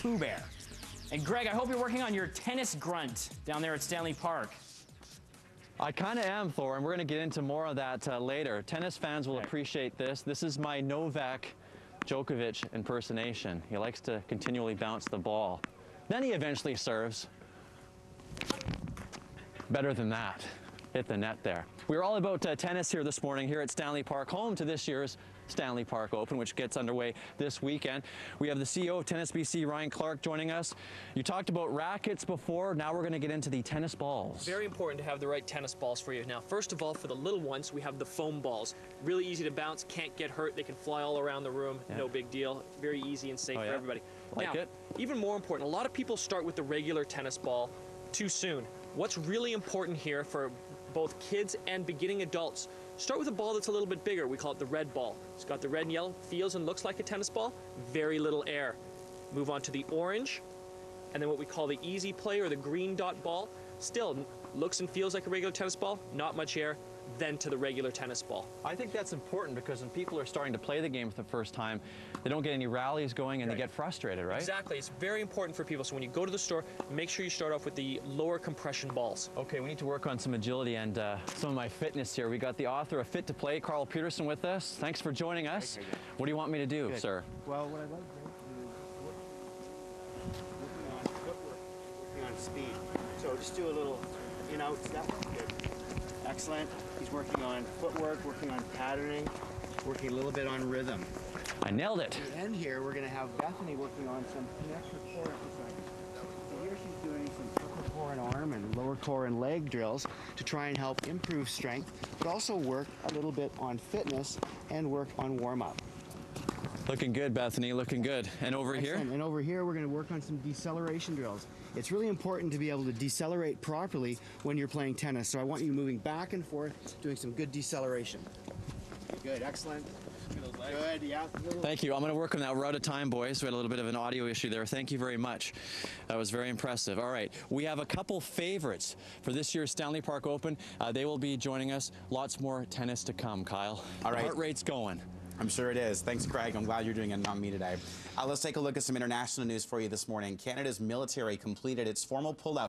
Pooh Bear. And Greg, I hope you're working on your tennis grunt down there at Stanley Park. I kind of am, Thor, and we're going to get into more of that later. Tennis fans will appreciate this. This is my Novak Djokovic impersonation. He likes to continually bounce the ball. Then he eventually serves. Better than that. Hit the net there. We're all about tennis here this morning here at Stanley Park, home to this year's Stanley Park Open, which gets underway this weekend. We have the CEO of TennisBC, Ryan Clark, joining us. You talked about rackets before. Now we're going to get into the tennis balls. Very important to have the right tennis balls for you. Now, first of all, for the little ones, we have the foam balls. Really easy to bounce, can't get hurt. They can fly all around the room. Yeah. No big deal. Very easy and safe for everybody. Like it. Even more important, a lot of people start with the regular tennis ball too soon. What's really important here for both kids and beginning adults, start with a ball that's a little bit bigger. We call it the red ball. It's got the red and yellow, feels and looks like a tennis ball, very little air. Move on to the orange, and then what we call the easy play or the green dot ball. Still looks and feels like a regular tennis ball, not much air. Then to the regular tennis ball. I think that's important because when people are starting to play the game for the first time, they don't get any rallies going and they get frustrated, right? Exactly. It's very important for people. So when you go to the store, make sure you start off with the lower compression balls. Okay, we need to work on some agility and some of my fitness here. We got the author of Fit to Play, Carl Peterson, with us. Thanks for joining us. What do you want me to do, sir? Well, what I'd like to do is working on footwork, working on speed. So just do a little in-out step. Good. Excellent. He's working on footwork, working on patterning, working a little bit on rhythm. I nailed it. At the end here, we're going to have Bethany working on some connector core exercises. So here she's doing some upper core and arm and lower core and leg drills to try and help improve strength, but also work a little bit on fitness and work on warm-up. Looking good, Bethany, looking good. And over here? And over here, we're going to work on some deceleration drills. It's really important to be able to decelerate properly when you're playing tennis. So I want you moving back and forth, doing some good deceleration. Good, excellent. Good, yeah. Thank you. I'm going to work on that. We're out of time, boys. We had a little bit of an audio issue there. Thank you very much. That was very impressive. All right. We have a couple favorites for this year's Stanley Park Open. They will be joining us. Lots more tennis to come, Kyle. All right. The heart rate's going. I'm sure it is. Thanks, Craig. I'm glad you're doing it on me today. Let's take a look at some international news for you this morning. Canada's military completed its formal pullout